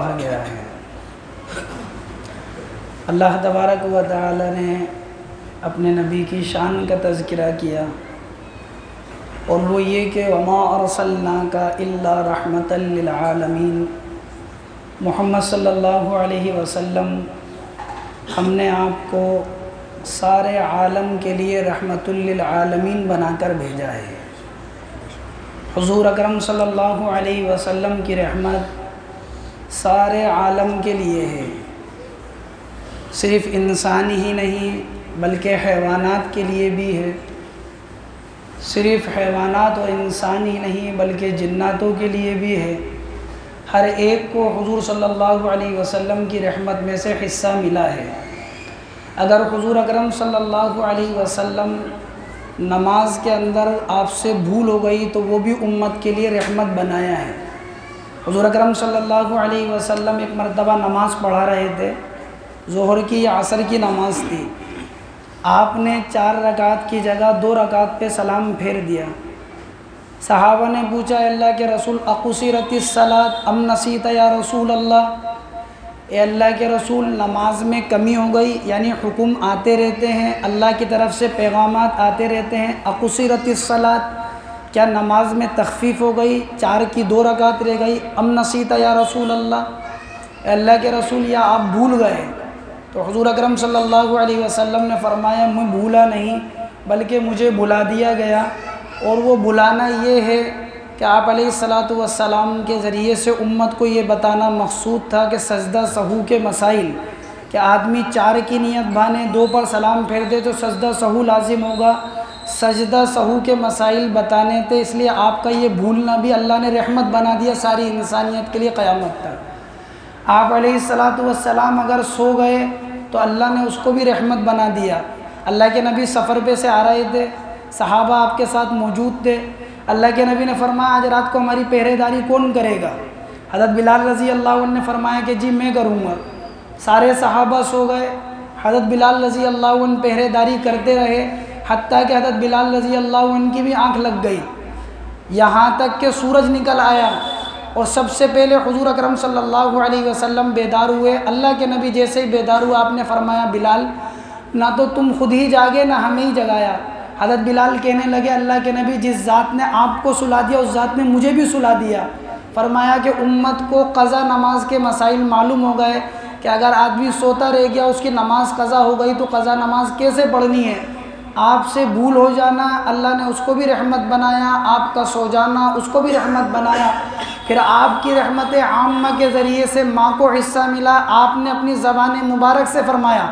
کہا گیا ہے۔ اللہ تبارک و تعالی نے اپنے نبی کی شان کا تذکرہ کیا، اور وہ یہ کہ وما ارسلناک الا رحمۃ للعالمین، محمد صلی اللہ علیہ وسلم ہم نے آپ کو سارے عالم کے لیے رحمت للعالمین بنا کر بھیجا ہے۔ حضور اکرم صلی اللہ علیہ وسلم کی رحمت سارے عالم کے لیے ہے، صرف انسان ہی نہیں بلکہ حیوانات کے لیے بھی ہے، صرف حیوانات اور انسان ہی نہیں بلکہ جناتوں کے لیے بھی ہے۔ ہر ایک کو حضور صلی اللہ علیہ وسلم کی رحمت میں سے حصہ ملا ہے۔ اگر حضور اکرم صلی اللہ علیہ وسلم نماز کے اندر آپ سے بھول ہو گئی تو وہ بھی امت کے لیے رحمت بنایا ہے۔ حضور اکرم صلی اللہ علیہ وسلم ایک مرتبہ نماز پڑھا رہے تھے، ظہر کی یا عصر کی نماز تھی۔ آپ نے 4 رکعت کی جگہ 2 رکعت پہ سلام پھیر دیا۔ صحابہ نے پوچھا اے اللہ کے رسول اقصرت الصلاۃ ام نسیت یا رسول اللہ، اے اللہ کے رسول نماز میں کمی ہو گئی، یعنی حکم آتے رہتے ہیں، اللہ کی طرف سے پیغامات آتے رہتے ہیں، اقصرت الصلاۃ کیا نماز میں تخفیف ہو گئی، 4 کی 2 رکعت رہ گئی، ام نسیت یا رسول اللہ، اے اللہ کے رسول یا آپ بھول گئے؟ تو حضور اکرم صلی اللہ علیہ وسلم نے فرمایا میں بھولا نہیں بلکہ مجھے بھلا دیا گیا، اور وہ بھلانا یہ ہے کہ آپ علیہ الصلاۃ والسلام کے ذریعے سے امت کو یہ بتانا مقصود تھا کہ سجدہ سہو کے مسائل، کہ آدمی 4 کی نیت بانے 2 پر سلام پھیر دے تو سجدہ سہو لازم ہوگا، سجدہ سہو کے مسائل بتانے تھے، اس لیے آپ کا یہ بھولنا بھی اللہ نے رحمت بنا دیا ساری انسانیت کے لیے قیامت تک۔ آپ علیہ الصلاۃ والسلام اگر سو گئے تو اللہ نے اس کو بھی رحمت بنا دیا۔ اللہ کے نبی سفر پہ سے آ رہے تھے، صحابہ آپ کے ساتھ موجود تھے، اللہ کے نبی نے فرمایا آج رات کو ہماری پہرے داری کون کرے گا؟ حضرت بلال رضی اللہ عنہ نے فرمایا کہ جی میں کروں گا۔ سارے صحابہ سو گئے، حضرت بلال رضی اللہ عنہ پہرے داری کرتے رہے، حتیٰ کہ حضرت بلال رضی اللہ عنہ کی بھی آنکھ لگ گئی، یہاں تک کہ سورج نکل آیا، اور سب سے پہلے حضور اکرم صلی اللہ علیہ وسلم بیدار ہوئے۔ اللہ کے نبی جیسے ہی بیدار ہوا آپ نے فرمایا بلال نہ تو تم خود ہی جاگے نہ ہمیں ہی جگایا۔ حضرت بلال کہنے لگے اللہ کے نبی جس ذات نے آپ کو سلا دیا اس ذات نے مجھے بھی سلا دیا۔ فرمایا کہ امت کو قضا نماز کے مسائل معلوم ہو گئے کہ اگر آدمی سوتا رہ گیا اس کی نماز قضا ہو گئی تو قضا نماز کیسے پڑھنی ہے۔ آپ سے بھول ہو جانا اللہ نے اس کو بھی رحمت بنایا، آپ کا سو جانا اس کو بھی رحمت بنایا۔ پھر آپ کی رحمت عامہ کے ذریعے سے ماں کو حصہ ملا، آپ نے اپنی زبان مبارک سے فرمایا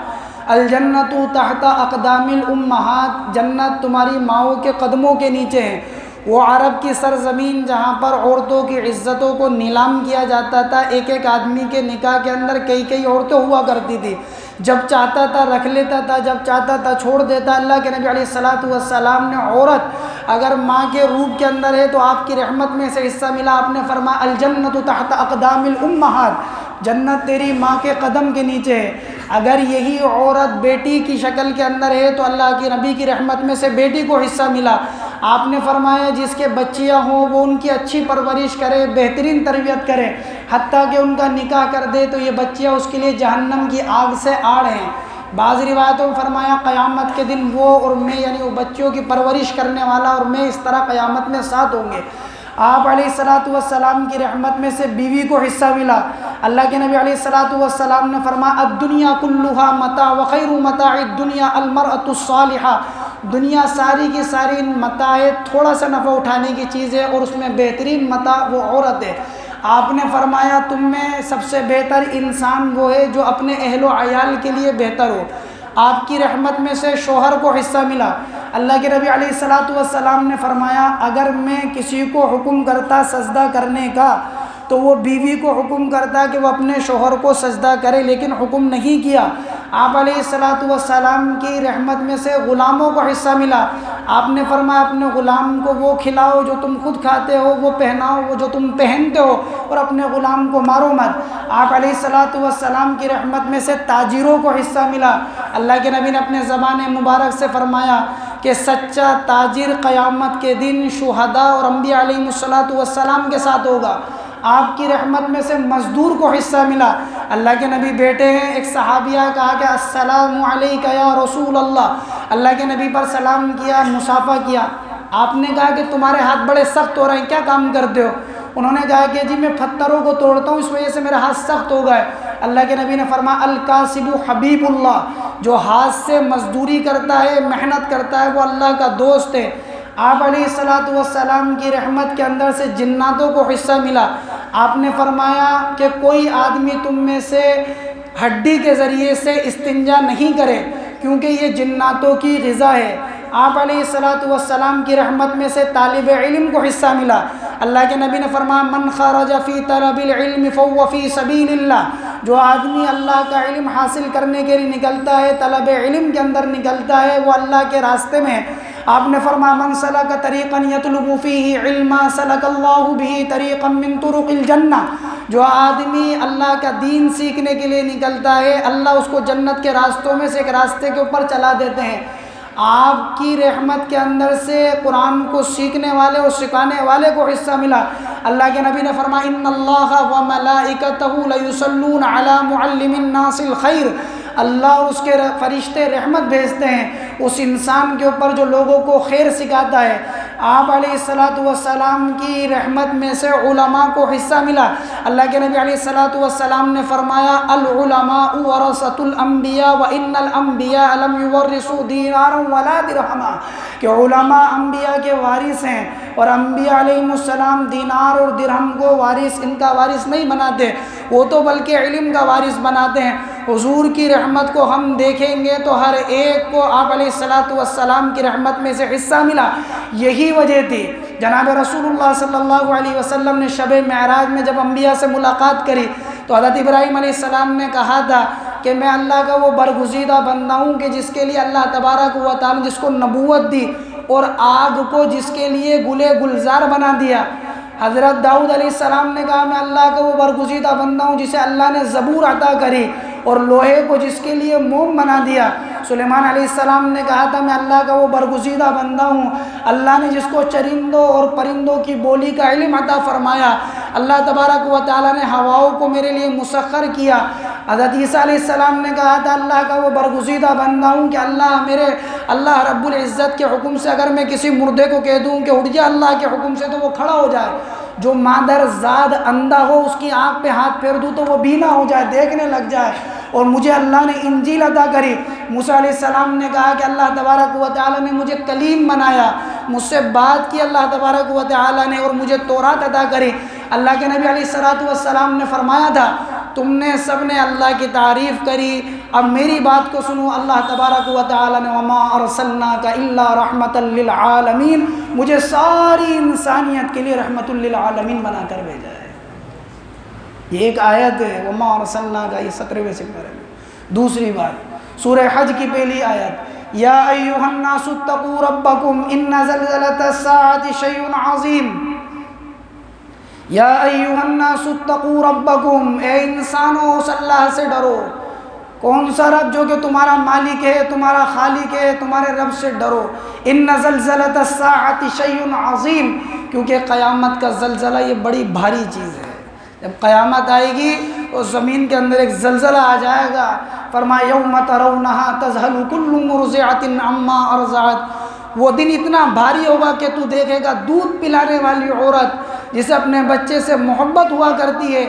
الجنت تحت اقدام الامہات، جنت تمہاری ماؤں کے قدموں کے نیچے ہے۔ وہ عرب کی سرزمین جہاں پر عورتوں کی عزتوں کو نیلام کیا جاتا تھا، ایک ایک آدمی کے نکاح کے اندر کئی عورتیں ہوا کرتی تھی، جب چاہتا تھا رکھ لیتا تھا، جب چاہتا تھا چھوڑ دیتا۔ اللہ کے نبی علیہ الصلاۃ والسلام نے عورت اگر ماں کے روپ کے اندر ہے تو آپ کی رحمت میں سے حصہ ملا۔ آپ نے فرمایا الجنت تحت اقدام الامہات، جنت تیری ماں کے قدم کے نیچے ہے۔ اگر یہی عورت بیٹی کی شکل کے اندر ہے تو اللہ کے نبی کی رحمت میں سے بیٹی کو حصہ ملا۔ آپ نے فرمایا جس کے بچیاں ہوں وہ ان کی اچھی پرورش کرے، بہترین تربیت کرے، حتیٰ کہ ان کا نکاح کر دے تو یہ بچیاں اس کے لیے جہنم کی آگ سے آڑ ہیں۔ بعض روایتوں میں فرمایا قیامت کے دن وہ اور میں، یعنی وہ بچوں کی پرورش کرنے والا اور میں اس طرح قیامت میں ساتھ ہوں گے۔ آپ علیہ الصلاۃ والسلام کی رحمت میں سے بیوی کو حصہ ملا۔ اللہ کے نبی علیہ الصلاۃ والسلام نے فرمایا الدنیا کلھا متاع وخیر متاع الدنیا المرأۃ الصالحہ، دنیا ساری کی ساری متاع ہے، تھوڑا سا نفع اٹھانے کی چیز ہے، اور اس میں بہترین متاع وہ عورت ہے۔ آپ نے فرمایا تم میں سب سے بہتر انسان وہ ہے جو اپنے اہل و عیال کے لیے بہتر ہو۔ آپ کی رحمت میں سے شوہر کو حصہ ملا۔ اللہ کے نبی علیہ الصلاۃ والسلام نے فرمایا اگر میں کسی کو حکم کرتا سجدہ کرنے کا تو وہ بیوی کو حکم کرتا کہ وہ اپنے شوہر کو سجدہ کرے، لیکن حکم نہیں کیا۔ آپ علیہ الصلاۃ والسلام کی رحمت میں سے غلاموں کو حصہ ملا۔ آپ نے فرمایا اپنے غلام کو وہ کھلاؤ جو تم خود کھاتے ہو، وہ پہناؤ وہ جو تم پہنتے ہو، اور اپنے غلام کو مارو مت۔ آپ علیہ الصلاۃ والسلام کی رحمت میں سے تاجروں کو حصہ ملا۔ اللہ کے نبی نے اپنے زبان مبارک سے فرمایا کہ سچا تاجر قیامت کے دن شہداء اور انبیاء علیہ الصلاۃ والسلام کے ساتھ ہوگا۔ آپ کی رحمت میں سے مزدور کو حصہ ملا۔ اللہ کے نبی بیٹے ہیں، ایک صحابیہ کہا کہ السلام علیکہ یا رسول اللہ، اللہ کے نبی پر سلام کیا، مصافحہ کیا۔ آپ نے کہا کہ تمہارے ہاتھ بڑے سخت ہو رہے ہیں، کیا کام کرتے ہو؟ انہوں نے کہا کہ جی میں پتھروں کو توڑتا ہوں، اس وجہ سے میرا ہاتھ سخت ہو گئے۔ اللہ کے نبی نے فرمایا الکاسب حبیب اللہ، جو ہاتھ سے مزدوری کرتا ہے، محنت کرتا ہے، وہ اللہ کا دوست ہے۔ آپ علیہ السلام کی رحمت کے اندر سے جناتوں کو حصہ ملا۔ آپ نے فرمایا کہ کوئی آدمی تم میں سے ہڈی کے ذریعے سے استنجا نہیں کرے، کیونکہ یہ جناتوں کی غذا ہے۔ آپ علیہ السلام کی رحمت میں سے طالب علم کو حصہ ملا۔ اللہ کے نبی نے فرمایا من خرج فی طلب العلم فهو فی سبیل اللہ، جو آدمی اللہ کا علم حاصل کرنے کے لیے نکلتا ہے، طلب علم کے اندر نکلتا ہے، وہ اللہ کے راستے میں ہے۔ آپ نے فرمایا من سلک طریقا یطلب فیہ علما سلک اللہ بہ طریقا من طرق الجنہ، جو آدمی اللہ کا دین سیکھنے کے لیے نکلتا ہے، اللہ اس کو جنت کے راستوں میں سے ایک راستے کے اوپر چلا دیتے ہیں۔ آپ کی رحمت کے اندر سے قرآن کو سیکھنے والے اور سکھانے والے کو حصہ ملا۔ اللہ کے نبی نے فرمایا ان اللہ وملائکتہ لیصلون علی معلم الناس الخیر، اللہ اور اس کے فرشتے رحمت بھیجتے ہیں اس انسان کے اوپر جو لوگوں کو خیر سکھاتا ہے۔ آپ علیہ السلام کی رحمت میں سے علماء کو حصہ ملا۔ اللہ کے نبی علیہ السلام نے فرمایا العلماء ورثۃ الانبیاء وان الانبیاء لم یورثوا دینارا ولا درہما، کہ علماء انبیاء کے وارث ہیں، اور انبیاء علیہ السلام دینار اور درہم کو وارث، ان کا وارث نہیں بناتے، وہ تو بلکہ علم کا وارث بناتے ہیں۔ حضور کی رحمت کو ہم دیکھیں گے تو ہر ایک کو آپ علیہ السلام کی رحمت میں سے حصہ ملا۔ یہی وجہ تھی جناب رسول اللہ صلی اللہ علیہ وسلم نے شب معراج میں جب انبیاء سے ملاقات کری تو حضرت ابراہیم علیہ السلام نے کہا تھا کہ میں اللہ کا وہ برگزیدہ بندہ ہوں کہ جس کے لیے اللہ تبارک و تعالی جس کو نبوت دی، اور آگ کو جس کے لیے گلے گلزار بنا دیا۔ حضرت داؤد علیہ السلام نے کہا میں اللہ کا وہ برگزیدہ بندہ ہوں جسے اللہ نے زبور عطا کری، اور لوہے کو جس کے لیے موم بنا دیا۔ سلیمان علیہ السلام نے کہا تھا میں اللہ کا وہ برگزیدہ بندہ ہوں، اللہ نے جس کو چرندوں اور پرندوں کی بولی کا علم عطا فرمایا، اللہ تبارک و تعالیٰ نے ہواؤں کو میرے لیے مسخر کیا۔ حضرت عیسیٰ علیہ السلام نے کہا تھا اللہ کا وہ برگزیدہ بندہ ہوں کہ اللہ رب العزت کے حکم سے اگر میں کسی مردے کو کہہ دوں کہ اٹھ جا اللہ کے حکم سے تو وہ کھڑا ہو جائے، جو مادر زاد اندھا ہو اس کی آنکھ پہ ہاتھ پھیر دوں تو وہ بینا ہو جائے، دیکھنے لگ جائے۔ اور مجھے اللہ نے انجیل عطا کری۔ موسیٰ علیہ السلام نے کہا کہ اللہ تبارک و تعالیٰ نے مجھے کلیم بنایا، مجھ سے بات کی اللہ تبارک و تعالیٰ نے، اور مجھے تورات عطا کری۔ اللہ کے نبی علیہ السلام نے فرمایا تھا تم نے سب نے اللہ کی تعریف کری، اب میری بات کو سنو۔ اللہ تبارک و تعالیٰ نے وما ارسلناک الا رحمۃ للعالمین، مجھے ساری انسانیت کے لیے رحمت للعالمین بنا کر بھیجا ہے۔ یہ ایک آیت ہے وما ارسلناک، یہ 17ویں سپارے میں۔ دوسری بات سورہ حج کی پہلی آیت یا ایھا الناس اتقوا ربکم ان زلزلۃ الساعۃ شیء عظیم، یا ایھا الناس اتقوا ربکم، اے انسانوں اس اللہ سے ڈرو۔ کون سا رب؟ جو کہ تمہارا مالک ہے، تمہارا خالق ہے، تمہارے رب سے ڈرو۔ ان زلزلۃ الساعۃ شیء عظیم، کیونکہ قیامت کا زلزلہ یہ بڑی بھاری چیز ہے۔ جب قیامت آئے گی تو زمین کے اندر ایک زلزلہ آ جائے گا۔ فرمایا یوم ترونھا تذہل کل مرضعۃ عما ارضعت، وہ دن اتنا بھاری ہوگا کہ تو دیکھے گا دودھ پلانے والی عورت جسے اپنے بچے سے محبت ہوا کرتی ہے،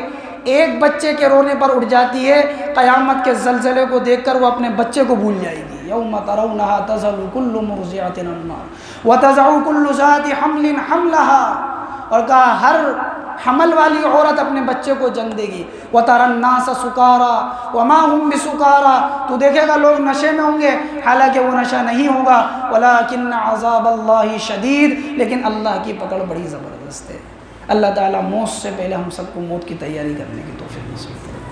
ایک بچے کے رونے پر اٹھ جاتی ہے، قیامت کے زلزلے کو دیکھ کر وہ اپنے بچے کو بھول جائے گی۔ یوم ترونھا تذہل کل مرضعۃ عما وتضع کل ذات حمل حملها، اور کہا ہر حمل والی عورت اپنے بچے کو جن دے گی۔ وَتَرَى النَّاسَ سُكَارَىٰ وَمَا هُمْ بِسُكَارَىٰ، تو دیکھے گا لوگ نشے میں ہوں گے، حالانکہ وہ نشہ نہیں ہوگا۔ وَلَٰكِنَّ عَذَابَ اللَّهِ شَدِيدٌ، لیکن اللہ کی پکڑ بڑی زبردست ہے۔ اللہ تعالیٰ موت سے پہلے ہم سب کو موت کی تیاری کرنے کی توفیق نصیب فرمائے۔